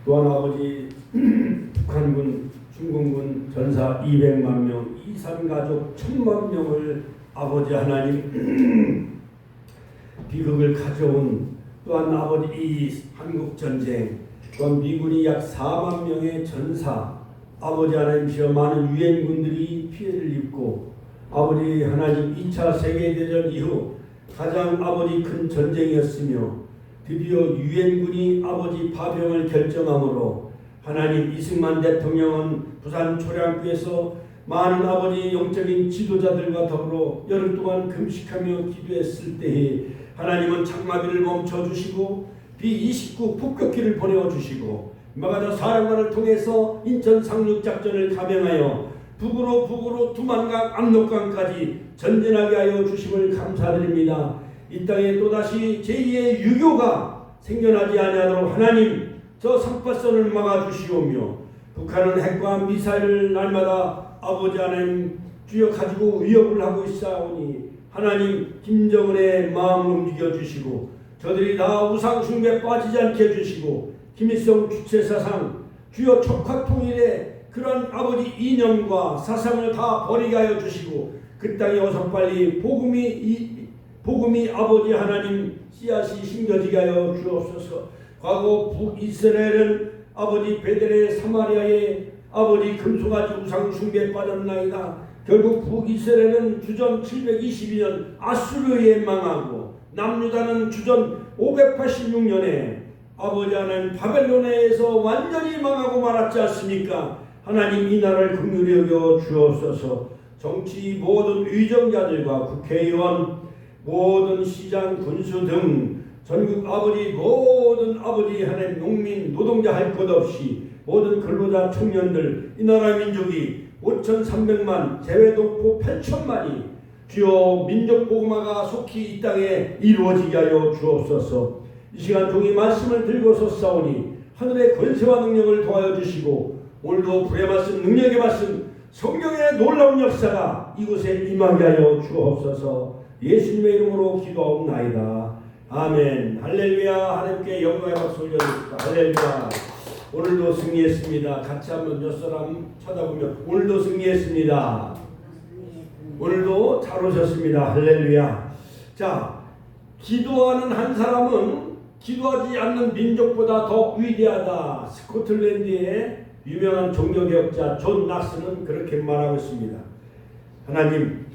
또한 아버지 북한군, 중공군 전사 200만 명, 이산가족 1000만 명을 아버지 하나님 비극을 가져온 또한 아버지 이 한국전쟁, 또한 미군이 약 4만 명의 전사, 아버지 하나님이여 많은 유엔군들이 피해를 입고 아버지 하나님 2차 세계대전 이후 가장 아버지 큰 전쟁이었으며 드디어 유엔군이 아버지 파병을 결정함으로 하나님 이승만 대통령은 부산 초량교에서 많은 아버지 영적인 지도자들과 더불어 열흘 동안 금식하며 기도했을 때에 하나님은 장마비를 멈춰주시고 B-29 폭격기를 보내어주시고 마가다 사령관을 통해서 인천 상륙작전을 감행하여 북으로 두만강 압록강까지 전진하게 하여 주심을 감사드립니다. 이 땅에 또다시 제2의 유교가 생겨나지 아니하도록 하나님 저 상파선을 막아주시오며 북한은 핵과 미사일을 날마다 아버지 하나님 주여 가지고 위협을 하고 있사오니 하나님 김정은의 마음을 움직여주시고 저들이 다 우상숭배에 빠지지 않게 해주시고 김일성 주체사상 주여 촉화통일의 그런 아버지 이념과 사상을 다 버리게 하여 주시고 그 땅에 어서 빨리 복음이 아버지 하나님 씨앗이 심겨지게 하여 주옵소서. 과거 북이스라엘은 아버지 베델의 사마리아의 아버지 금송아지 우상숭배에 빠졌나이다. 결국 북이스라엘은 주전 722년 아수르에 망하고 남유다는 주전 586년에 아버지 하나님 바벨론에서 완전히 망하고 말았지 않습니까? 하나님 이 나라를 긍휼히 여겨 주옵소서. 정치 모든 위정자들과 국회의원 모든 시장 군수 등 전국 아버지 모든 아버지 하나님 농민 노동자 할 것 없이 모든 근로자 청년들 이 나라 민족이 5,300만 제외동포 8천만이 주여 민족복음화가 속히 이 땅에 이루어지게 하여 주옵소서. 이 시간 종이 말씀을 들고서 싸우니 하늘의 권세와 능력을 도와여 주시고 오늘도 불의 말씀 능력의 말씀 성경의 놀라운 역사가 이곳에 임하게 하여 주옵소서. 예수님의 이름으로 기도하옵나이다. 아멘. 할렐루야. 하나님께 영광의 박수 올려드립니다. 할렐루야. 오늘도 승리했습니다. 같이 한번 몇 사람 쳐다보며 오늘도 승리했습니다. 오늘도 잘 오셨습니다. 할렐루야. 자, 기도하는 한 사람은 기도하지 않는 민족보다 더 위대하다. 스코틀랜드의 유명한 종교개혁자 존 낙스는 그렇게 말하고 있습니다. 하나님,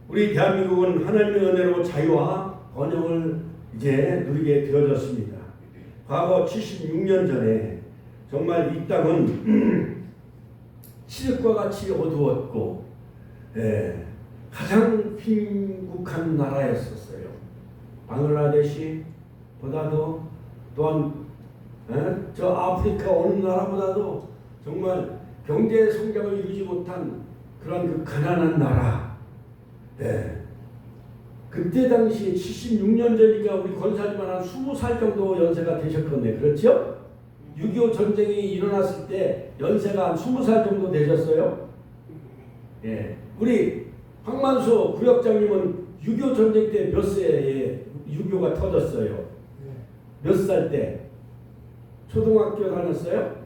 우리 대한민국은 하나님의 은혜로 자유와 번영을 이제 누리게 되어졌습니다. 과거 76년 전에 정말 이 땅은 칠흑과 같이 어두웠고 가장 빈국한 나라였었어요. 방글라데시보다도 또한 저 아프리카 어느 나라보다도 정말 경제 성장을 이루지 못한 그런 그 가난한 나라. 그때 당시 76년 전이니까 우리 권사님은 한 20살 정도 연세가 되셨겠네. 그렇죠? 6.25 전쟁이 일어났을 때 연세가 한 20살 정도 되셨어요. 우리 황만수 구역장님은 6.25 전쟁 때 몇 세에 6.25가 터졌어요? 몇 살 때? 초등학교 다녔어요?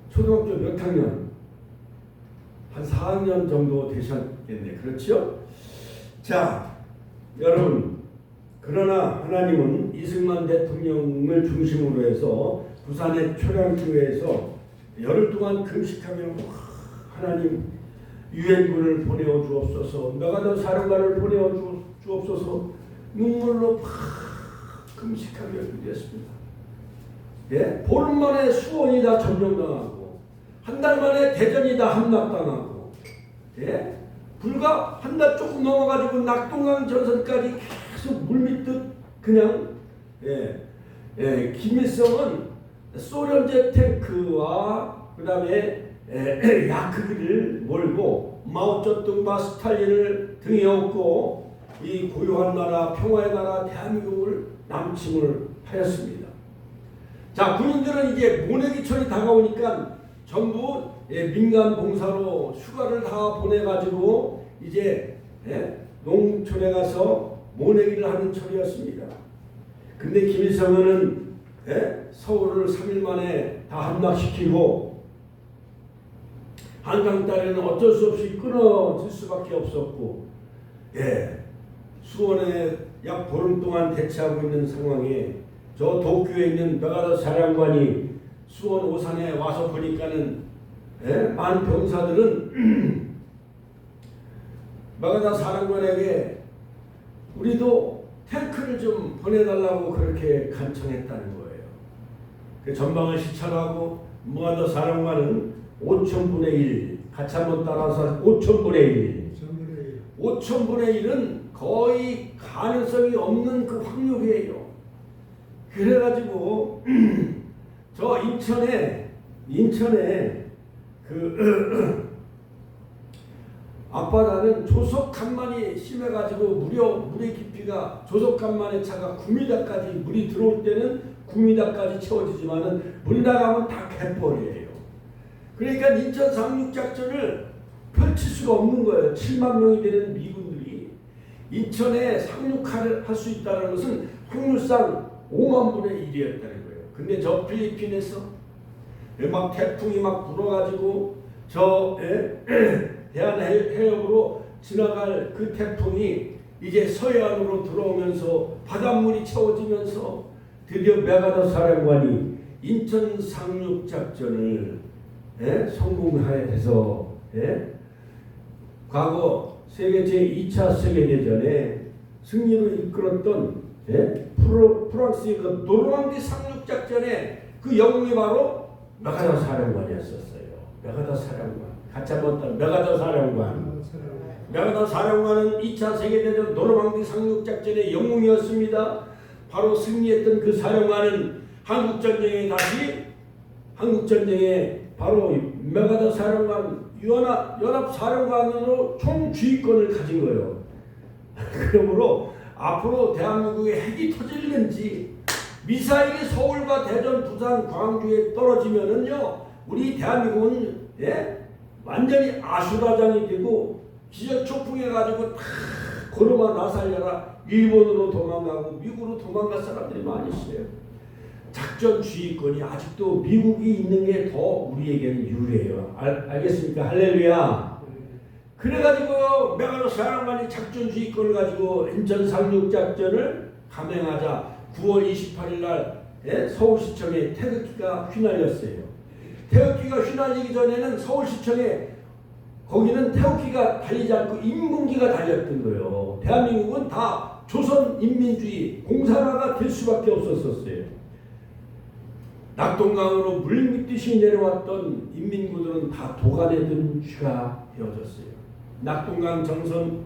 초등학교 몇 학년? 한 4학년 정도 되셨겠네. 그렇죠? 자, 여러분, 그러나 하나님은 이승만 대통령을 중심으로 해서 부산의 초량교회에서 열흘 동안 금식하며 하나님 유엔군을 보내어 주옵소서, 메가더 사령관을 보내어 주옵소서, 눈물로 금식하며 기도했습니다. 보름 만에 수원이 다 점령당하고 한 달 만에 대전이 다 함락당하고 불과 한 달 조금 넘어가지고 낙동강 전선까지 계속 물밀듯 그냥 김일성은 소련제 탱크와 그 다음에 야크기를 몰고 마오쩌둥과 스탈린을 등에 업고 이 고요한 나라 평화의 나라 대한민국을 남침을 하였습니다. 자, 군인들은 이제 모내기철이 다가오니까 전부 민간 봉사로 휴가를 다 보내가지고 이제 농촌에 가서 모내기를 하는 철이었습니다. 근데 김일성은 서울을 3일 만에 다 함락시키고 한강 다리는 어쩔 수 없이 끊어질 수밖에 없었고 수원에 약 보름 동안 대치하고 있는 상황에 저 도쿄에 있는 메가더 사령관이 수원 오산에 와서 보니까는 많은 병사들은 메가더 사령관에게 우리도 탱크를 좀 보내달라고 그렇게 간청했다는 거예요. 그 전방을 시찰하고 메가더 사령관은 5천분의 1 같이 한번 따라서 5천분의 1 5천분의 1은 거의 가능성이 없는 그 확률이에요. 그래가지고 저 인천에 그 앞바다는 조석간만이 심해가지고 무려 물의 깊이가 조석간만의 차가 9m까지 물이 들어올 때는 9m까지 채워지지만은 물 나가면 다 갯벌이에요. 그러니까 인천 상륙작전을 펼칠 수가 없는 거예요. 7만 명이 되는 미군들이 인천에 상륙할 수 있다는 것은 확률상 5만 분의 1이었다는 거예요. 근데 저 필리핀에서 막 태풍이 막 불어가지고 저 대한해협으로 지나갈 그 태풍이 이제 서해안으로 들어오면서 바닷물이 채워지면서 드디어 메가더 사령관이 인천 상륙작전을 성공해서 과거 세계 제2차 세계대전에 승리를 이끌었던 프랑스의 그 노르망디 상륙작전의 그 영웅이 바로 메가더 사령관이었었어요. 메가더 사령관. 같이 한번 따라 메가더 사령관. 메가더 사령관은 2차 세계대전 노르망디 상륙작전의 영웅이었습니다. 바로 승리했던 그 사령관은 한국전쟁에 바로 메가더 사령관 연합사령관으로 총주의권을 가진 거예요. 그러므로 앞으로 대한민국의 핵이 터질는지 미사일이 서울과 대전, 부산, 광주에 떨어지면은요 우리 대한민국은 완전히 아수라장이 되고 기저초풍해 가지고 다 걸어만 나살려라 일본으로 도망가고 미국으로 도망갈 사람들이 많이 있어요. 작전 주의권이 아직도 미국이 있는 게 더 우리에게는 유리해요. 알겠습니까? 할렐루야. 그래가지고요 메가더 사령관이 작전 주의권을 가지고 인천 상륙작전을 감행하자 9월 28일 날 서울시청에 태극기가 휘날렸어요. 태극기가 휘날리기 전에는 서울시청에 거기는 태극기가 달리지 않고 인문기가 달렸던 거예요. 대한민국은 다 조선인민주의 공산화가 될 수밖에 없었어요. 낙동강으로 물밀듯이 내려왔던 인민군들은 다 도가내던 쥐가 되어졌어요. 낙동강 정선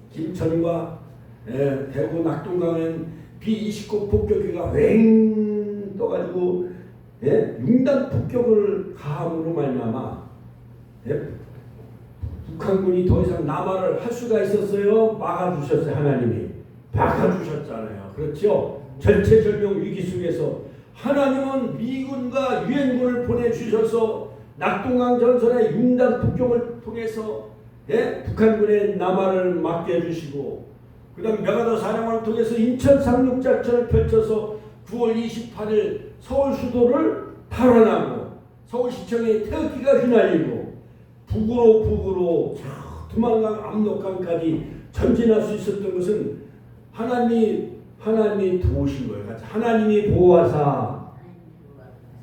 김천과 대구 낙동강엔 B-29 폭격기가 왱 떠가지고 융단 폭격을 가함으로 말미암아 북한군이 더 이상 남하를 할 수가 있었어요? 막아주셨어요. 하나님이 막아주셨잖아요. 그렇죠? 절체절명 위기 속에서 하나님은 미군과 유엔군을 보내주셔서 낙동강 전선의 융단 폭격을 통해서 북한군의 남하를 막게 해주시고 그 다음 메가더 사령관을 통해서 인천 상륙작전을 펼쳐서 9월 28일 서울 수도를 탈환하고 서울시청에 태극기가 휘날리고 북으로 두만강 압록강까지 전진할 수 있었던 것은 하나님이 도우신 거예요. 하나님이 보호하사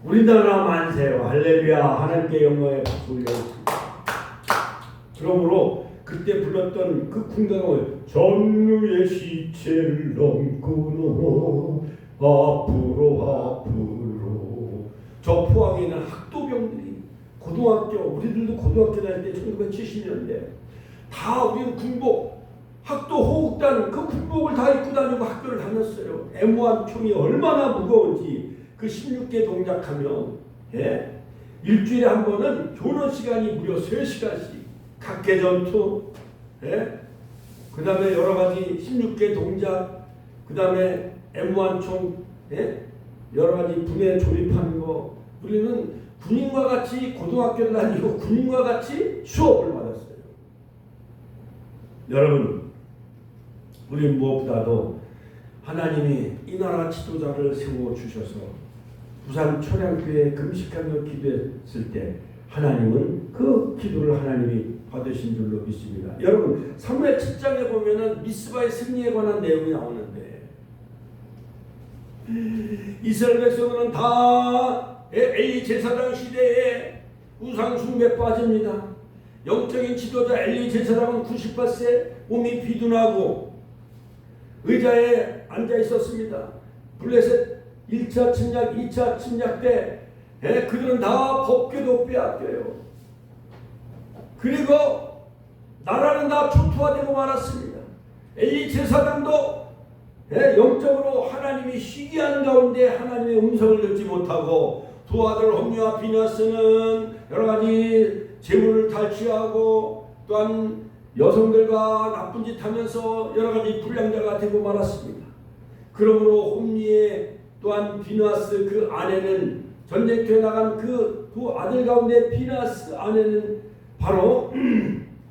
우리나라 만세요. 할렐루야. 하나님께 영광의 박수 올려드립니다. 그러므로 그때 불렀던 그 궁단은 전류의 시체를 넘고는 앞으로 저 포항에 있는 학도병들이 우리들도 고등학교 다닐 때 1970년대 다 우리는 군복 학도 호국단 그 군복을 다 입고 다니고 학교를 다녔어요. M1 총이 얼마나 무거운지 그 16개 동작하면 일주일에 한 번은 교련 시간이 무려 3시간씩 각계 전투 그 다음에 여러 가지 16개 동작 그 다음에 M1 총 여러 가지 분해 조립하는 거 우리는 군인과 같이 고등학교를 다니고 군인과 같이 수업을 받았어요. 여러분 우리 무엇보다도 하나님이 이 나라 지도자를 세워주셔서 부산 초량교회 금식하며 기도했을 때 하나님은 그 기도를 하나님이 받으신 줄로 믿습니다. 여러분 사무엘 7장에 보면은 미스바의 승리에 관한 내용이 나오는데 이스라엘 백성은 다 엘리 제사장 시대에 우상 숭배에 빠집니다. 영적인 지도자 엘리 제사장은 98세 몸이 비둔하고 의자에 앉아 있었습니다. 블레셋 1차 침략, 2차 침략 때 그들은 다 법궤도 빼앗겨요. 그리고 나라는 다 초토화되고 말았습니다. 엘리 제사장도 영적으로 하나님이 시기한 가운데 하나님의 음성을 듣지 못하고 두 아들 홈리와 비냐스는 여러 가지 재물을 탈취하고 또한 여성들과 나쁜 짓 하면서 여러 가지 불량자가 되고 말았습니다. 그러므로 홈리의 또한 비나스 그 아내는 전쟁터에 나간 그 두 아들 가운데 비나스 아내는 바로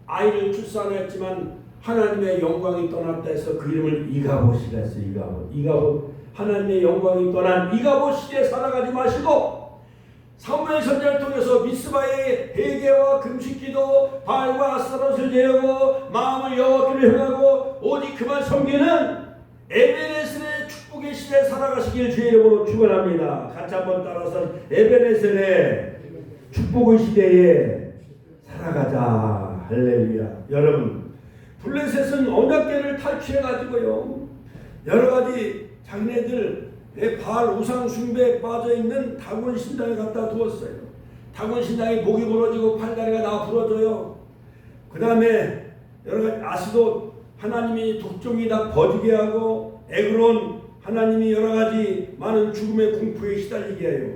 아이를 출산했지만 하나님의 영광이 떠났다 해서 그 이름을 이가봇이라 했어요. 이가봇 하나님의 영광이 떠난 이가봇 시대에 살아가지 마시고 사무엘 선지자를 통해서 미스바의 회개와 금식기도 바알과 아스타롯을 제하고 마음을 여호와께로 향하고 오직 그만 섬기는 에베네셀의 축복의 시대에 살아가시길 주의 이름으로 축원합니다. 같이 한번 따라서 에베네셀의 축복의 시대에 살아가자. 할렐루야. 여러분 블레셋은 언약궤를 탈취해가지고요 여러 가지 자기네들 바알 우상 숭배에 빠져있는 다곤 신당에 갖다 두었어요. 다곤 신당이 목이 부러지고 팔다리가 다 부러져요. 그 다음에 여러 가지 아스돗 하나님이 독종이 다 버지게 하고 에그론 하나님이 여러 가지 많은 죽음의 공포에 시달리게 해요.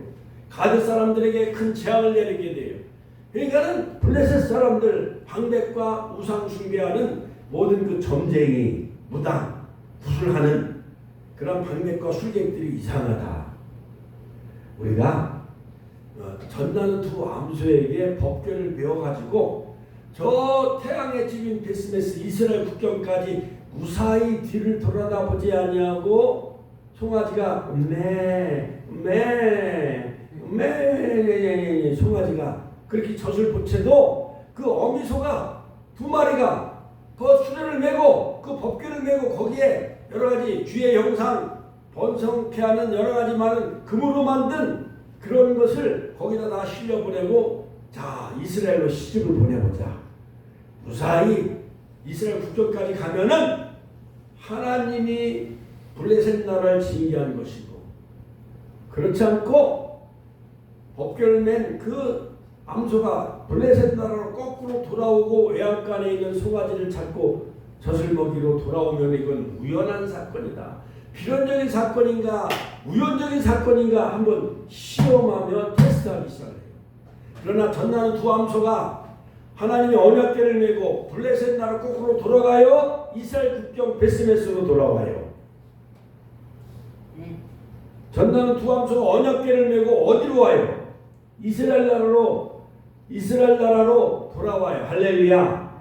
가드 사람들에게 큰 재앙을 내리게 돼요. 그러니까는 블레셋 사람들 방백과 우상 숭배하는 모든 그 점쟁이 무당 구슬하는 그런 방백과 술객들이 이상하다. 우리가 전나는 두 암소에게 법궤를 메워가지고 저 태양의 집인 베스메스 이스라엘 국경까지 무사히 뒤를 돌아다보지 아니하고 송아지가 송아지가 그렇게 젖을 보채도 그 어미소가 두 마리가 그 수레를 메고 그 법궤를 메고 거기에 여러 가지 주의 형상 번성케 하는 여러 가지 많은 금으로 만든 그런 것을 거기다 다 실려보내고 자 이스라엘로 시집을 보내보자. 무사히 이스라엘 국경까지 가면은 하나님이 블레셋 나라를 징계한 것이고 그렇지 않고 법궤를 맨 그 암소가 블레셋 나라로 거꾸로 돌아오고 외양간에 있는 송아지를 찾고 젖을 먹이로 돌아오면 이건 우연한 사건이다. 필연적인 사건인가 우연적인 사건인가 한번 시험하며 테스트하기 시작해요. 그러나 전나는 두 암소가 하나님의 언약궤를 메고 블레셋 나라 거꾸로 돌아가요. 이스라엘 국경 베스메스로 돌아와요. 전나는 두 암소가 언약궤를 메고 어디로 와요? 이스라엘 나라로 돌아와요. 할렐루야.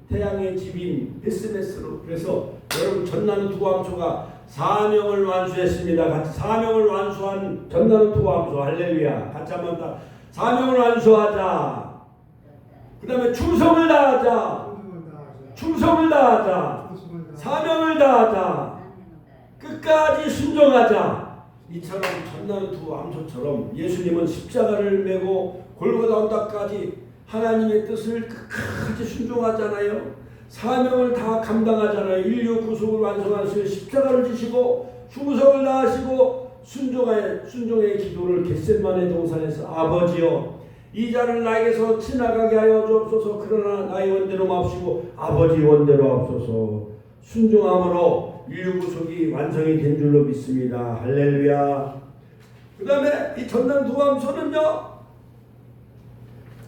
태양의 집인 베스메스로. 그래서 여러분 전나는 두 암소가 사명을 완수했습니다. 같이 사명을 완수한 전나는 두 암소. 할렐루야. 같이 한번 다 사명을 완수하자. 그 다음에 충성을 다하자. 충성을 다하자. 사명을 다하자. 끝까지 순종하자. 이처럼 전나는 두 암소처럼 예수님은 십자가를 메고 골고다 언덕까지 하나님의 뜻을 끝까지 순종하잖아요. 사명을 다 감당하잖아요. 인류 구속을 완성하시고 십자가를 지시고 충성을 다하시고 순종의 기도를 겟세마네 동산에서 아버지여 이 자를 나에게서 지나가게 하여 주옵소서. 그러나 나의 원대로 마옵시고 아버지 원대로 하옵소서. 순종함으로 인류 구속이 완성이 된 줄로 믿습니다. 할렐루야. 그 다음에 이 전남 두 암소는요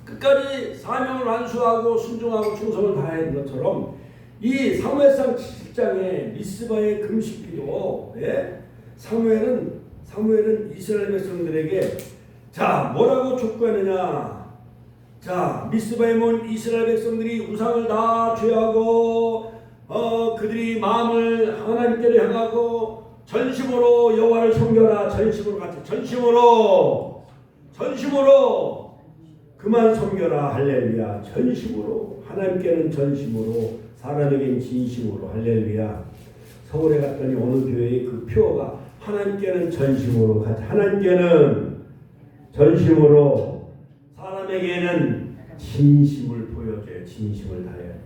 끝까지 사명을 완수하고 순종하고 충성을 다하는 것처럼 이 사무엘상 7장의 미스바의 금식기도 사무엘은 이스라엘 백성들에게 자 뭐라고 촉구하느냐. 자 미스바에 모인 이스라엘 백성들이 우상을 다 죄하고 그들이 마음을 하나님께로 향하고 전심으로 여호와를 섬겨라. 전심으로 같이 전심으로 그만 섬겨라. 할렐루야. 전심으로 하나님께는 전심으로 사람에겐 진심으로. 할렐루야. 서울에 갔더니 어느 교회의 그 표어가 하나님께는 전심으로 같이 하나님께는 전심으로 사람에게는 진심을 보여줘요. 진심을 다해야 돼요.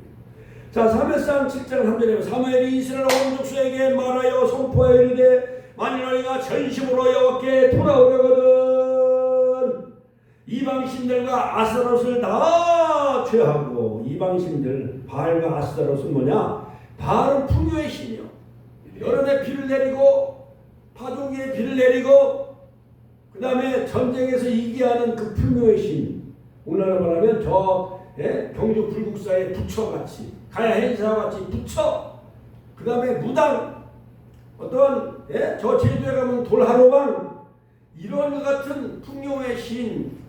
자, 사무엘상 7장 3절에 사무엘이 이스라엘 온 족속에게 말하여 선포하여 이르되 만일 너희가 전심으로 여호와께 돌아오려거든 이방신들과 아스타롯을 다 죄하고. 이방신들 바알과 아스타롯은 뭐냐? 바알은 풍요의 신이요. 여름에 비를 내리고 파종기에 비를 내리고 그 다음에 전쟁에서 이기하는 그 풍요의 신. 오늘날 말하면 경주 불국사의 부처같이 가야 행사같이 부처. 그 다음에 무당 어떤 저 제주에 가면 돌하루방 이런 것 같은 풍요의 신.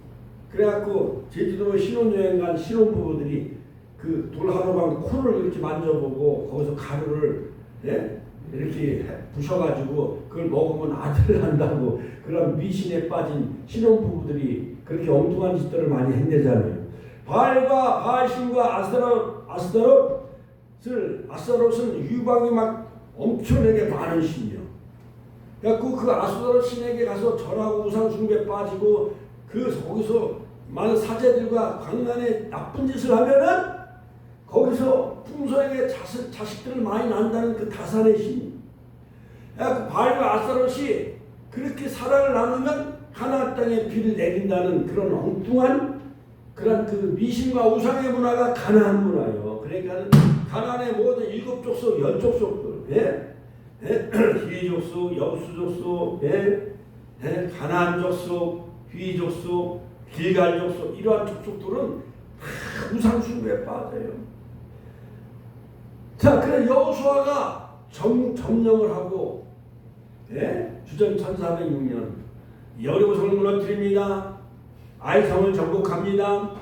그래갖고 제주도 신혼여행 간 신혼부부들이 그 돌하루방 코를 이렇게 만져보고 거기서 가루를 이렇게 부셔가지고 그걸 먹으면 아들을 난다고 그런 미신에 빠진 신혼부부들이 그렇게 엉뚱한 짓들을 많이 했대잖아요. 바알신과 아스타롯은 유방이 막 엄청나게 많은 신이요. 그래갖고 그 아스타롯 신에게 가서 절하고 우상숭배에 빠지고 거기서 많은 사제들과 광란에 나쁜 짓을 하면은 거기서 풍소에게 자식들을 많이 난다는 그 다산의 신. 그래갖고 바알과 아스타롯이 그렇게 사랑을 나누면 가나안 땅에 비를 내린다는 그런 엉뚱한 그런 그 미신과 우상의 문화가 가나안 문화예요. 그러니까 가나안의 모든 7족속, 10족속들, 히족속, 여부수족속, 가나안 족속, 휘족속, 길갈족속 이러한 족속들은 다 우상 숭배에 빠져요. 자, 그래 여호수아가 점령을 하고 주전 1406년 여리고성을 무너뜨립니다. 아이성을 정복합니다.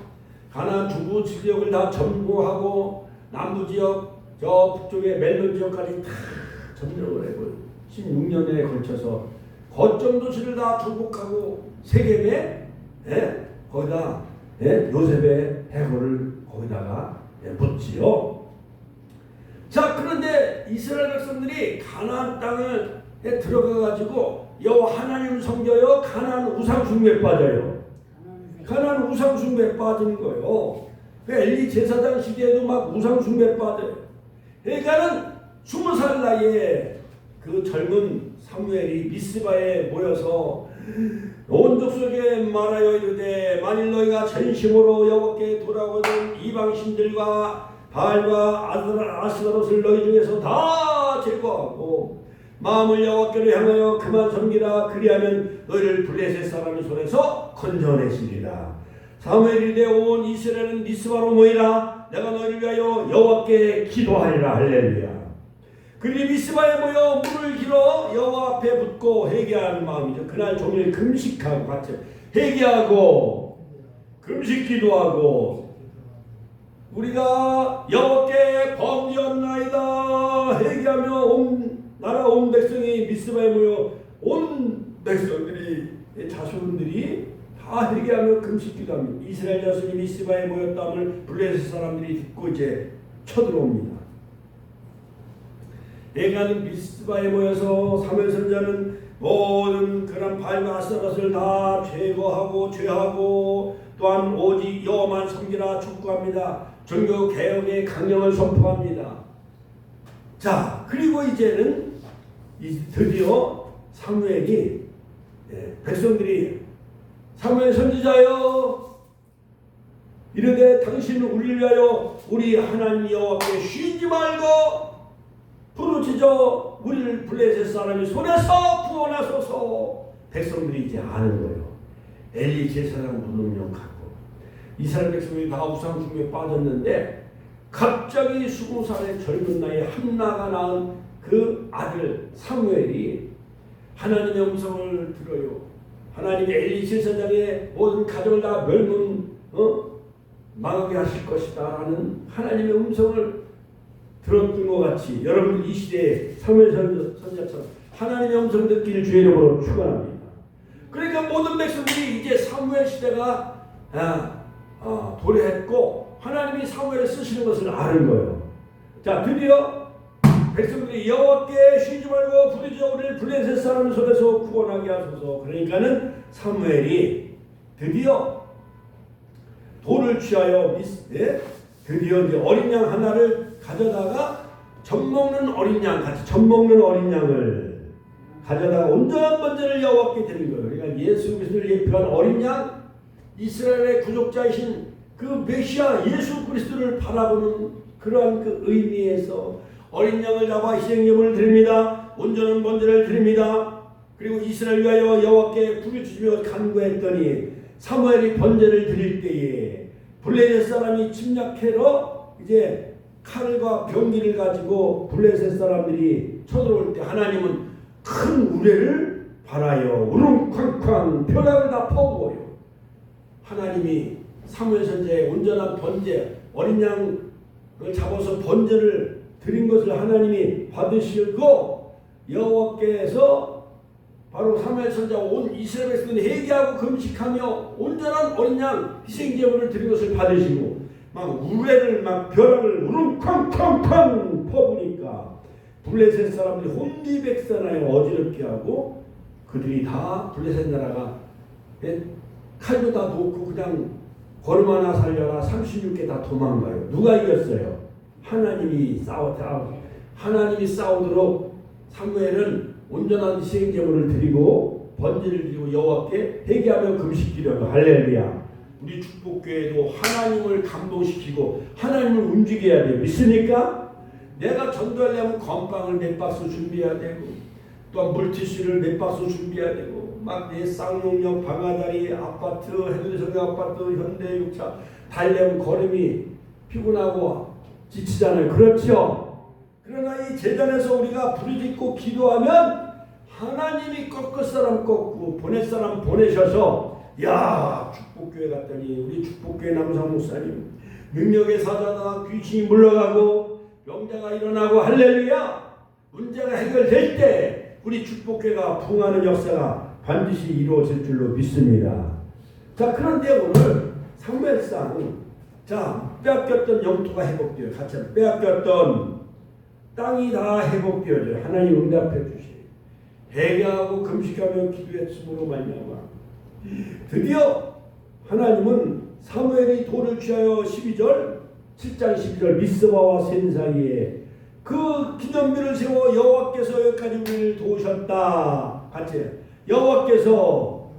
가나안 중부 지역을 다 점거하고 남부 지역 저 북쪽의 멜론 지역까지 다 점령을 해버려요. 16년에 걸쳐서 거점 도시를 다 정복하고 세겜에 거기다 요셉의 해골을 거기다가 묻지요. 자, 그런데 이스라엘 백성들이 가나안 땅을 들어가가지고 여호와 하나님을 섬겨요. 가나안 우상 숭배에 빠져요. 가나안 우상 숭배에 빠지는 거예요. 엘리 제사장 시대에도 막 우상 숭배에 빠져요. 그러니까는 20살 나이에 그 젊은 사무엘이 미스바에 모여서 온 족속에게 말하여 이르되 만일 너희가 전심으로 여호와께 돌아오거든 이방신들과 바알과 아스타롯을 너희 중에서 다 제거하고 마음을 여호와께로 향하여 그만 섬기라. 그리하면 너희를 블레셋 사람의 손에서 건져내시리라. 사무엘이 이르되 온 이스라엘은 미스바로 모이라. 내가 너희를 위하여 여호와께 기도하리라. 할렐루야. 그들이 미스바에 모여 물을 길어 여호와 앞에 붓고 회개하는 마음이죠. 그날 종일 금식하고 같이 회개하고 금식 기도하고 우리가 여호와께 범죄하나이다 회개하며 온 나라 온 백성이 미스바에 모여 온 백성들이 자손들이 다 회개하며 금식 기도합니다. 이스라엘 자손이 미스바에 모였다함을 블레셋 사람들이 듣고 이제 쳐들어옵니다. 애가는 미스바에 모여서 사무엘 선지자는 모든 그런 바알과 아스타롯을 다 제거하고 죄하고 또한 오직 여호와만 섬기라 촉구합니다. 종교 개혁의 강령을 선포합니다. 자, 그리고 이제는 드디어 사무엘이 백성들이 사무엘 선지자여 이르되 당신은 우리를 위하여 우리 하나님 여호와께 쉬지 말고 부르짖어 우리를 블레셋 사람의 손에서 구원하소서. 백성들이 이제 아는 거예요. 엘리 제사장 무능력하고 이스라엘 백성이 다 우상 숭배에 빠졌는데 갑자기 20살의 젊은 나이에 한나가 낳은 그 아들 사무엘이 하나님의 음성을 들어요. 하나님의 엘리 제사장의 모든 가정을 다 망하게 하실 것이다 라는 하나님의 음성을 들었던 것 같이 여러분 이 시대에 사무엘 선지자처럼 하나님의 음성 듣기를 주의 이름으로 축원합니다. 그러니까 모든 백성들이 이제 사무엘 시대가 도래했고 하나님이 사무엘을 쓰시는 것을 아는 거예요. 자, 드디어 백성들이 여호와께 쉬지 말고 부르짖어 우리를 블레셋 사람 손에서 구원하게 하소서. 그러니까는 사무엘이 드디어 돌을 취하여 드디어 이제 어린 양 하나를 가져다가 젖 먹는 어린 양 같이 젖 먹는 어린 양을 가져다가 온전한 번제를 여호와께 드린 거예요. 그러니까 예수 그리스도를 예표한 어린 양, 이스라엘의 구속자이신 그 메시아 예수 그리스도를 바라보는 그러한 그 의미에서 어린 양을 잡아 희생제물을 드립니다. 온전한 번제를 드립니다. 그리고 이스라엘 위하여 여호와께 부르짖으며 간구했더니 사무엘이 번제를 드릴 때에 블레셋 사람이 침략해러 이제 칼과 병기를 가지고 블레셋 사람들이 쳐들어올 때 하나님은 큰 우레를 발하여 우릉쾅쾅 벼락을 다 퍼부어요. 하나님이 사무엘 선지자의 온전한 번제 어린 양을 잡아서 번제를 드린 것을 하나님이 받으시고 여호와께서 바로 사무엘 선지자가 온 이스라엘 백성들이 회개하고 금식하며 온전한 어린 양 희생제물을 드린 것을 받으시고 막 우레를 막 벼락을 우릉쾅쾅쾅 퍼부니까 블레셋 사람들이 혼비백산하여 어지럽게 하고 그들이 다 블레셋 나라가 칼도 다 놓고 그냥 걸음 하나 살려라 36개 다 도망가요. 누가 이겼어요? 하나님이 하나님이 싸우도록 사무엘은 온전한 희생제물을 드리고 번제를 드리고 여호와께 회개하며 금식기려고 할렐루야. 우리 축복교회도 하나님을 감동시키고 하나님을 움직여야 돼요. 믿습니까? 내가 전도하려면 건빵을 몇 박스 준비해야 되고 또 물티슈를 몇 박스 준비해야 되고 막 내 쌍용역 방아다리 아파트 해운대성역 아파트 현대육차 달려면 걸음이 피곤하고 지치잖아요. 그렇죠? 그러나 이 제단에서 우리가 부르짖고 기도하면 하나님이 꺾을 사람 꺾고 보낼 사람 보내셔서 야 축복교회 갔더니 우리 축복교회 남상 목사님 능력의 사자다 귀신이 물러가고 병자가 일어나고 할렐루야 문제가 해결될 때 우리 축복교회가 부흥하는 역사가 반드시 이루어질 줄로 믿습니다. 자 그런데 오늘 사무엘상 자 빼앗겼던 영토가 회복되어 같이 빼앗겼던 땅이 다 회복되어져요. 하나님 응답해 주시고 회개하고 금식하며 기도했으므로 말미암아 드디어 하나님은 사무엘이 돌을 취하여 7장 12절 미스바와 센 사이에 그 기념비를 세워 여호와께서 여기까지 우리를 도우셨다. 같이 여호와께서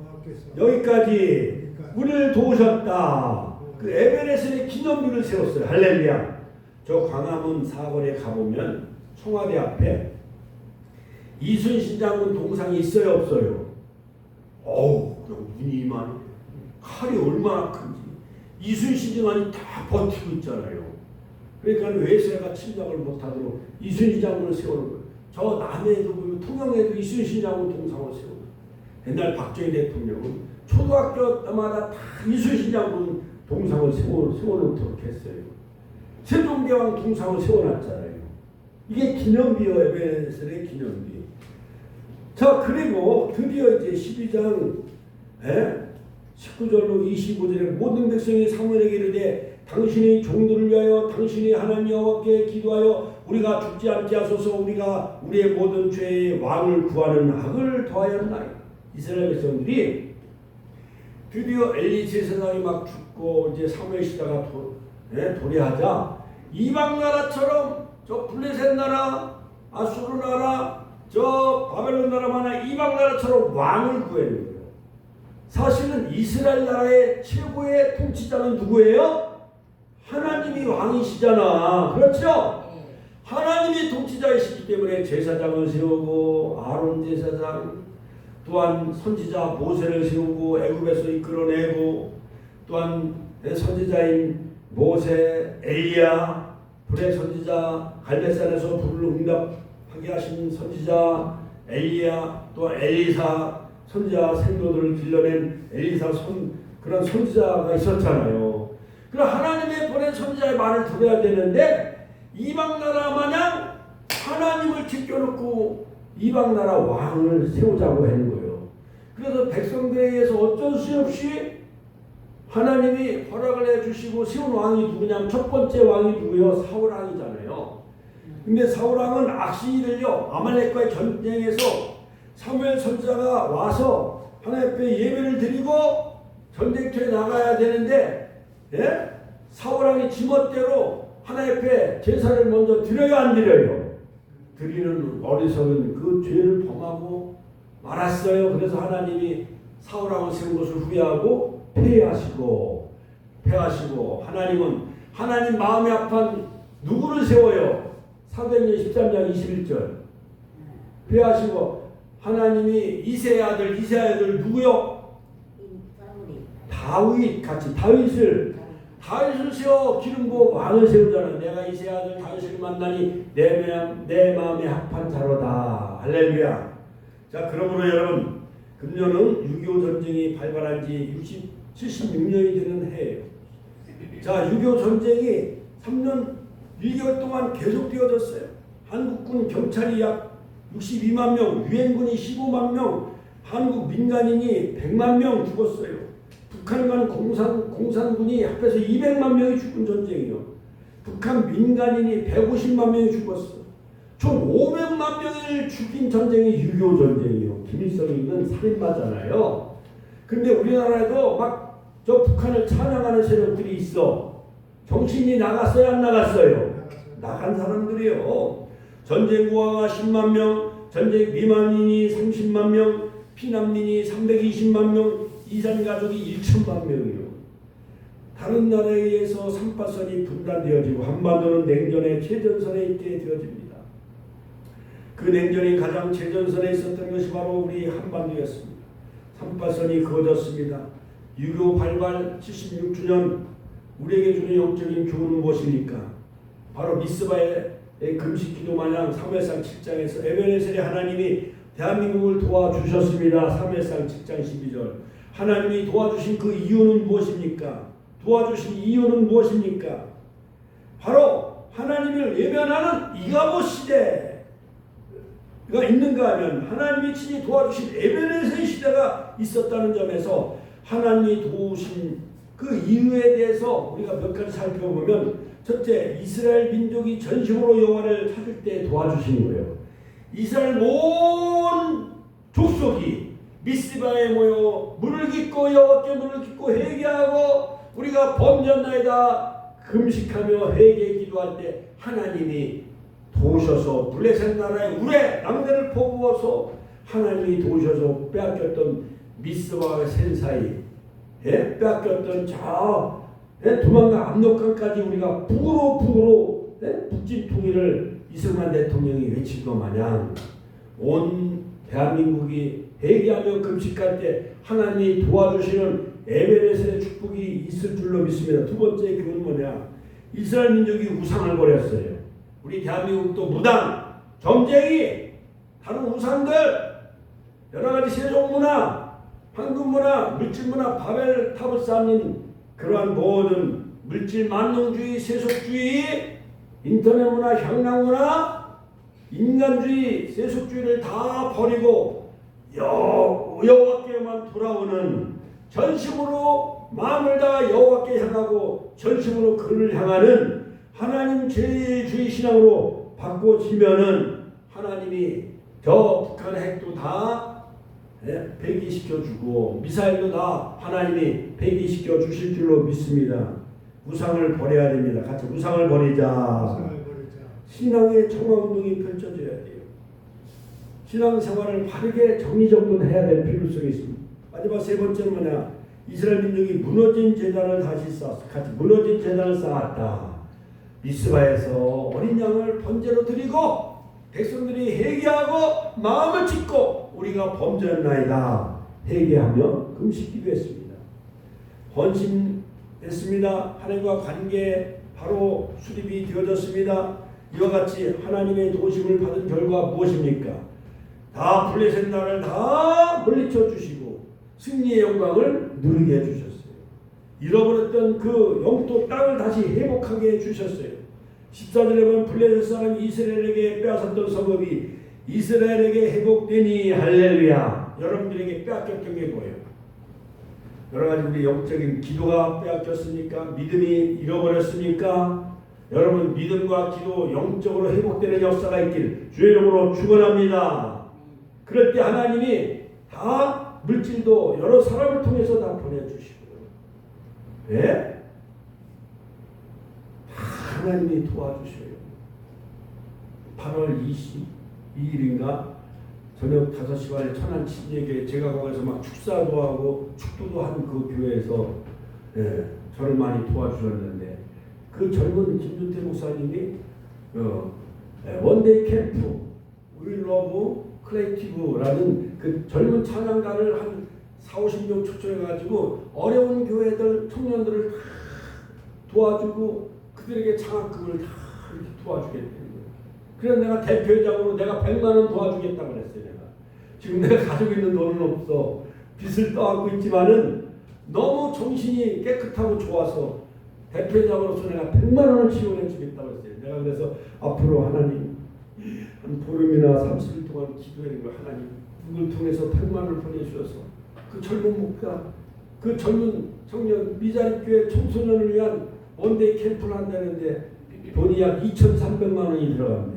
여기까지 우리를 도우셨다. 그 에베레스의 기념비를 세웠어요. 할렐루야. 저 광화문 사거리에 가보면 청와대 앞에 이순신 장군 동상이 있어요 없어요? 어우 무늬만 칼이 얼마나 큰지 이순신 장군이 다 버티고 있잖아요. 그러니까 외세가 침략을 못하도록 이순신 장군을 세우는 거예요. 저 남해에도 보면 통영에도 이순신 장군 동상을 세우는 거예요. 옛날 박정희 대통령은 초등학교 때마다 다 이순신 장군 동상을 세워놓도록 했어요. 세종대왕 동상을 세워놨잖아요. 이게 기념비요. 에베레스트의 기념비. 자 그리고 드디어 이제 12장 19절로 25절에 모든 백성이 사무엘에게 이르되 당신이 종들을 위하여 당신이 하나님 여호와께 기도하여 우리가 죽지 않게 하소서. 우리가 우리의 모든 죄의 왕을 구하는 악을 더하였나이다. 이스라엘 백성들이 드디어 엘리 제사장이 막 죽고 이제 사무엘 시대가 도래하자 이방 나라처럼 저 블레셋 나라, 아수르 나라, 저 바벨론 나라만한 이방 나라처럼 왕을 구하는 거예요. 사실은 이스라엘 나라의 최고의 통치자는 누구예요? 하나님이 왕이시잖아. 그렇죠? 하나님이 통치자이시기 때문에 제사장을 세우고 아론 제사장 또한 선지자 모세를 세우고 애굽에서 이끌어내고 또한 선지자인 모세, 엘리야, 불의 선지자 갈렙산에서 불을 응답하게 하신 선지자 엘리야, 또 엘리사 선지자 생도들을 길러낸 엘리사 그런 선지자가 있었잖아요. 그럼 하나님의 보낸 선지자의 말을 들어야 되는데 이방 나라 마냥 하나님을 제껴놓고 이방 나라 왕을 세우자고 하는 거예요. 그래서 백성들에 의해서 어쩔 수 없이 하나님이 허락을 해주시고 세운 왕이 누구냐면 첫 번째 왕이 누구요? 사울 왕이잖아요. 근데 사울 왕은 악신이들요 아말렉과의 전쟁에서 사무엘 선지자가 와서 하나님 앞에 예배를 드리고 전쟁터에 나가야 되는데, 예? 사울 왕이 지멋대로 하나님 앞에 제사를 먼저 드려요, 안 드려요? 드리는 어리석은 그 죄를 범하고 말았어요. 그래서 하나님이 사울 왕을 세운 것을 후회하고 폐하시고 하나님 마음이 아픈 누구를 세워요? 사도행전 13장 21절 폐하시고 하나님이 이새의 아들 누구요? 다윗을 세워 기름 부어 왕을 세우잖아. 내가 이새의 아들 다윗을 만나니 내 마음에 합한 자로다. 할렐루야. 자, 그러므로 여러분, 금년은 6.25 전쟁이 발발한 지 76년이 되는 해예요. 자, 6.25 전쟁이 3년 1개월 동안 계속되어졌어요. 한국군 경찰이 약 62만 명, 유엔군이 15만 명, 한국 민간인이 100만 명 죽었어요. 북한과 공산군이 합해서 200만 명이 죽은 전쟁이요. 북한 민간인이 150만 명이 죽었어. 총 500만 명을 죽인 전쟁이 6.25 전쟁이요. 김일성이 있는 살인마잖아요. 근데 우리나라에도 막 저 북한을 찬양하는 세력들이 있어. 정신이 나갔어요, 안 나갔어요? 나간 사람들이요. 전쟁 고아가 10만 명, 전쟁 미만인이 30만 명, 피난민이 320만 명, 이산 가족이 1천만 명이요. 다른 나라에 의해서 삼파선이 분단되어지고 한반도는 냉전의 최전선에 있게 되어집니다. 그 냉전이 가장 최전선에 있었던 것이 바로 우리 한반도였습니다. 삼파선이 그어졌습니다. 6.25 발발 76주년 우리에게 주는 영적인 교훈은 무엇입니까? 바로 미스바의 금식기도 마냥 사무엘상 7장에서 에베네셀의 하나님이 대한민국을 도와주셨습니다. 사무엘상 7장 12절 하나님이 도와주신 그 이유는 무엇입니까? 도와주신 이유는 무엇입니까? 바로 하나님을 외면하는 이가봇 시대가 있는가 하면 하나님이 친히 도와주신 에베네셀 시대가 있었다는 점에서 하나님이 도우신 그 이유에 대해서 우리가 몇 가지 살펴보면, 첫째, 이스라엘 민족이 전심으로 여호와를 찾을 때 도와주신 거예요. 이스라엘 온 족속이 미스바에 모여 물을 깃고 여호와께 물을 깃고 회개하고 우리가 범죄하나이다 금식하며 회개 기도할 때 하나님이 도우셔서 블레셋 나라의 우레 낭대를 퍼부어서 하나님이 도우셔서 빼앗겼던 미스바와 센사이, 빼앗겼던 저 두만강 압록강까지 우리가 북으로 북진 통일을 이승만 대통령이 외친 것 마냥 온 대한민국이 회개하며 금식할 때 하나님이 도와주시는 에베네셀의 축복이 있을 줄로 믿습니다. 두 번째 교훈은 뭐냐? 이스라엘 민족이 우상을 버렸어요. 우리 대한민국도 무당, 점쟁이, 다른 우상들, 여러 가지 세속 문화, 황금 문화, 물질 문화, 바벨탑을 쌓는 그러한 모든 물질 만능주의, 세속주의, 인터넷 문화, 향락 문화, 인간주의, 세속주의를 다 버리고 여호와께만 돌아오는, 전심으로 마음을 다해 여호와께 향하고 전심으로 그를 향하는 하나님 제일주의 신앙으로 바꿔지면은 하나님이 저 북한 핵도 다 폐기시켜주고 미사일도 다 하나님이 폐기시켜 주실 줄로 믿습니다. 우상을 버려야 됩니다. 같이 우상을 버리자. 신앙의 청화운동이 펼쳐져야 돼요. 신앙생활을 바르게 정리정돈해야 될 필요성이 있습니다. 마지막 세 번째는 뭐냐? 이스라엘 민족이 무너진 제단을 다시 쌓았어. 같이 무너진 제단을 쌓았다. 미스바에서 어린 양을 번제로 드리고 백성들이 회개하고 마음을 짓고 우리가 범죄했나이다 회개하며 금식기도 했습니다. 헌신했습니다. 하나님과 관계 바로 수립이 되어졌습니다. 이와 같이 하나님의 도심을 받은 결과 무엇입니까? 다 블레셋 나라를 다 물리쳐 주시고 승리의 영광을 누리게 해주셨어요. 잃어버렸던 그 영토 땅을 다시 회복하게 해주셨어요. 14절에 보면 블레셋 사람 이스라엘에게 빼앗았던 성읍이 이스라엘에게 회복되니 할렐루야. 여러분들에게 빼앗겼던 게 뭐예요? 여러 가지 우리 영적인 기도가 빼앗겼습니까? 믿음이 잃어버렸습니까? 여러분 믿음과 기도 영적으로 회복되는 역사가 있길 주의 이름으로 축원합니다. 그럴 때 하나님이 다 물질도 여러 사람을 통해서 다 보내주시고요. 예? 다 하나님이 도와주셔요. 8월 22일인가 저녁 5시 반에 천안 친예교회 제가 거기서 막 축사도 하고 축도도 한 그 교회에서 저를 많이 도와주셨는데 그 젊은 김준태 목사님이 원데이 캠프 We Love Creative라는 그 젊은 찬양가를 한 40-50명 초청해가지고 어려운 교회들 청년들을 다 도와주고 그들에게 장학금을 다 이렇게 도와주겠다는 거예요. 그래서 내가 대표회장으로 내가 100만 원 도와주겠다고 그랬어요. 내가 지금 내가 가지고 있는 돈은 없어. 빚을 떠안고 있지만은 너무 정신이 깨끗하고 좋아서 대표자로서 내가 100만 원을 지원해 주겠다고 했어요. 내가 그래서 앞으로 하나님 한 보름이나 30일 동안 기도하는 거 하나님 누굴 통해서 100만 원을 보내주셔서 그 젊은 목사 그 젊은 청년 미자립교회 청소년을 위한 원데이 캠프를 한다는데 돈이 약 2,300만 원이 들어갔네.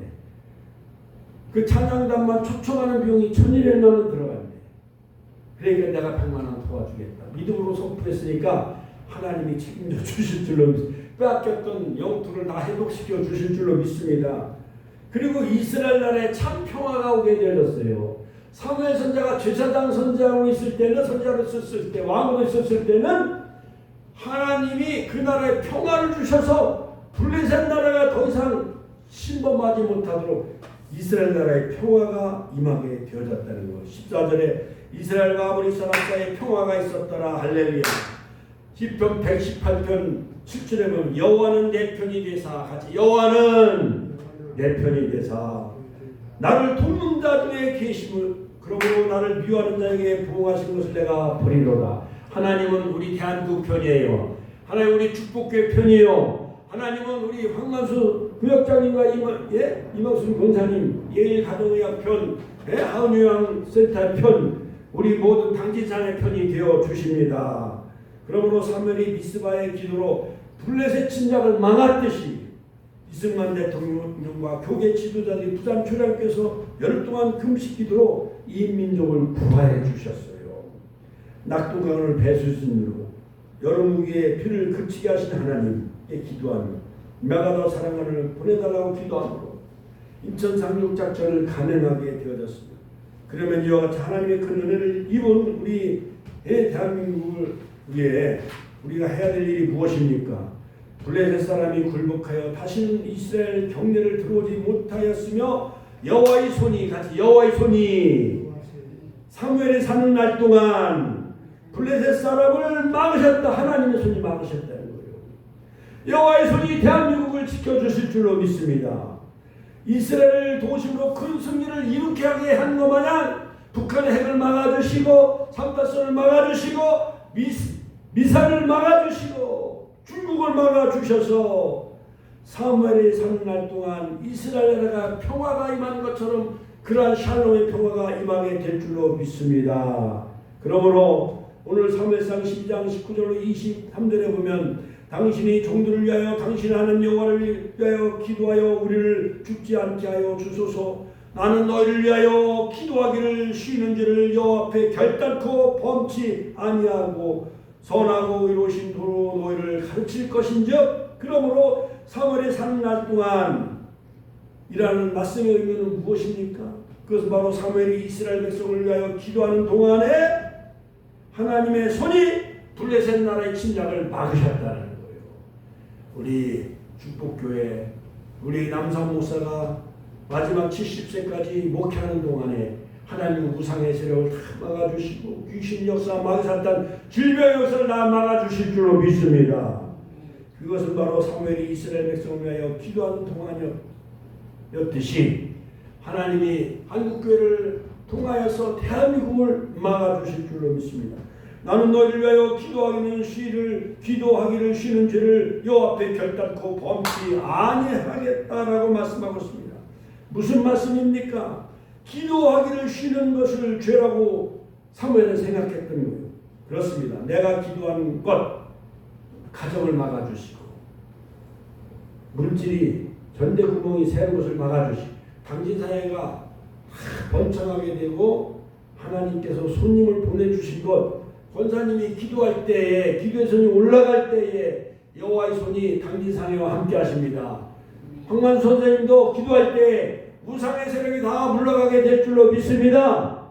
그 찬양단만 초청하는 비용이 1,200만 원 들어갔네. 그러니까 내가 100만 원 도와주겠다. 믿음으로 선포했으니까 하나님이 책임져 주실 줄로 빼앗겼던 영토를 다 회복시켜 주실 줄로 믿습니다. 그리고 이스라엘 나라에 참 평화가 오게 되었어요. 사무엘 선지자가 제사장 선지자로 있을 때는 선지자로 있었을 때 왕으로 있었을 때는 하나님이 그 나라에 평화를 주셔서 블레셋 나라가 더 이상 침범하지 못하도록 이스라엘 나라의 평화가 임하게 되어졌다는 것. 14절에 이스라엘과 아모리 사람 사이에 평화가 있었더라. 할렐루야. 시편 118편 7절에 보면 여호와는 내 편이 되사 같이 여호와는 내 편이 되사 나를 돕는 자 중에 계심을 그러므로 나를 미워하는 자에게 보응하신 것을 내가 버리로다. 하나님은 우리 대한민국 편이에요. 하나님 우리 축복교회 편이에요. 하나님은 우리 황만수 구역장님과 이명순 권사님 예일 가정의학 편 하은요양센터 편 우리 모든 당지자의 편이 되어 주십니다. 그러므로 사무엘이 미스바의 기도로 블레셋 침략을 망했듯이 이승만 대통령과 교계 지도자들이 부산 교장께서 열흘 동안 금식 기도로 이 민족을 구하해 주셨어요. 낙동강을 배수진으로 여러무기의 피를 그치게 하신 하나님께 기도하며 메가더 사랑관을 보내달라고 기도함으로 인천 상륙작전을 감행하게 되어졌습니다. 그러면 이와 같이 하나님의 큰 은혜를 입은 우리 대한민국을 위해 우리가 해야 될 일이 무엇입니까? 블레셋 사람이 굴복하여 다시는 이스라엘 경내를 들어오지 못하였으며 여호와의 손이 같이 여호와의 손이 사무엘이 사는 날 동안 블레셋 사람을 막으셨다. 하나님의 손이 막으셨다는 거예요. 여호와의 손이 대한민국을 지켜주실 줄로 믿습니다. 이스라엘 도심으로 큰 승리를 일으키게 한 것 마냥 북한의 핵을 막아주시고 삼파선을 막아주시고 미사를 막아주시고 중국을 막아주셔서 사무엘이 사는 날 동안 이스라엘 나라가 평화가 임하는 것처럼 그러한 샬롬의 평화가 임하게 될 줄로 믿습니다. 그러므로 오늘 사무엘상 12장 19절로 23절에 보면 당신이 종들을 위하여 당신 하는 여호와를 위하여 기도하여 우리를 죽지 않게 하여 주소서. 나는 너희를 위하여 기도하기를 쉬는 줄을 여호와 앞에 결단코 범치 아니하고 선하고 의로우신 도로 너희를 가르칠 것인즉 그러므로 사무엘이 사는 날 동안 이라는 말씀의 의미는 무엇입니까? 그것은 바로 사무엘이 이스라엘 백성을 위하여 기도하는 동안에 하나님의 손이 블레셋 나라의 침략을 막으셨다는 거예요. 우리 축복교회 우리 남성 목사가 마지막 70세까지 목회하는 동안에 하나님 우상의 세력을 다 막아주시고 귀신 역사, 마귀사탄, 질병 역사를 다 막아주실 줄로 믿습니다. 그것은 바로 사무엘이 이스라엘 백성을 위하여 기도하는 동안이었듯이 하나님이 한국교회를 통하여서 대한민국을 막아주실 줄로 믿습니다. 나는 너희를 위하여 기도하기를 쉬는 죄를 여호와 앞에 결단코 범치 아니하겠다라고 말씀하고 있습니다. 무슨 말씀입니까? 기도하기를 쉬는 것을 죄라고 사무엘은 생각했던 거예요. 그렇습니다. 내가 기도한 것 가정을 막아주시고 물질이 전대구멍이 새는 것을 막아주시고 당진사회가 번창하게 되고 하나님께서 손님을 보내주신 것 권사님이 기도할 때에 기도의 손이 올라갈 때에 여호와의 손이 당진사회와 함께 하십니다. 황만 선생님도 기도할 때 우상의 세력이 다 물러가게 될 줄로 믿습니다.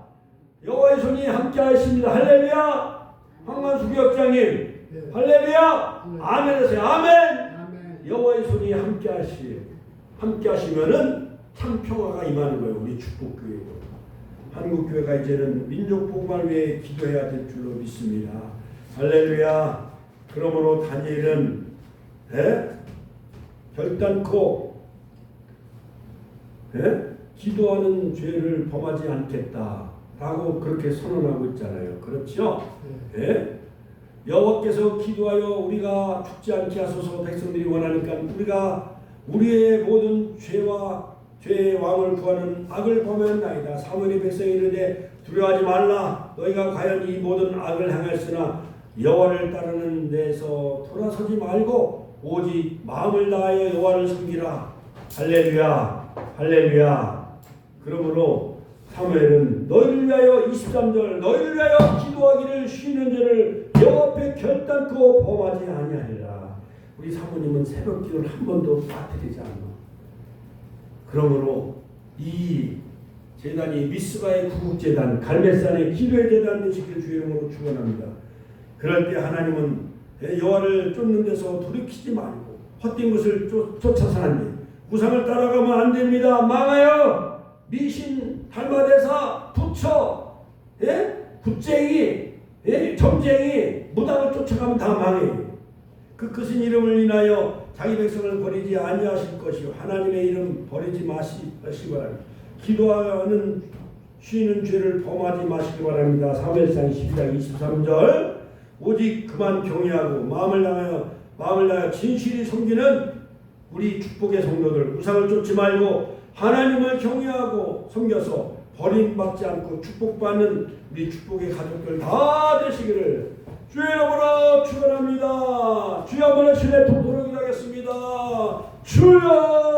여호와의 손이 함께 하십니다. 할렐루야. 황만수 교역장님 할렐루야. 아멘 하세요. 아멘. 여호와의 손이 함께 하시면은 참 평화가 임하는 거예요. 우리 축복교회 한국교회가 이제는 민족복음을 위해 기도해야 될 줄로 믿습니다. 할렐루야. 그러므로 다니엘은 결단코 기도하는 죄를 범하지 않겠다라고 그렇게 선언하고 있잖아요. 그렇죠? 여호와께서 기도하여 우리가 죽지 않게 하소서. 백성들이 원하니까 우리가 우리의 모든 죄의 왕을 구하는 악을 범했나이다. 사무엘이 백성이 이르되 두려워하지 말라. 너희가 과연 이 모든 악을 행했으나 여호와를 따르는 데서 돌아서지 말고 오직 마음을 다하여 여호와를 섬기라. 할렐루야. 할렐루야. 그러므로 사무엘은 너희를 위하여 23절 너희를 위하여 기도하기를 쉬는 죄를 여호와 앞에 결단코 범하지 아니하리라. 우리 사모님은 새벽 기도를 한 번도 빠뜨리지 않아. 그러므로 이 재단이 미스바의 구국재단 갈멜산의 기도의 재단 되시길 주의 이름으로 축원합니다. 그럴 때 하나님은 여호와를 쫓는 데서 돌이키지 말고 헛된 것을 쫓아서 안 돼. 우상을 따라가면 안 됩니다. 망하여 미신 달마대사 부처 굿쟁이 점쟁이 무당을 쫓아가면 다 망해요. 그 크신 이름을 인하여 자기 백성을 버리지 아니하실 것이요 하나님의 이름 버리지 마시기 바랍니다. 기도하는 쉬는 죄를 범하지 마시기 바랍니다. 사무엘상 12장 23절 오직 그만 경외하고 마음을 다하여 진실이 섬기는 우리 축복의 성도들 우상을 쫓지 말고 하나님을 경외하고 섬겨서 버림받지 않고 축복받는 우리 축복의 가족들 다 되시기를 주의 이름으로 축원합니다. 주여 한번 신뢰 통도록 기도하겠습니다. 주여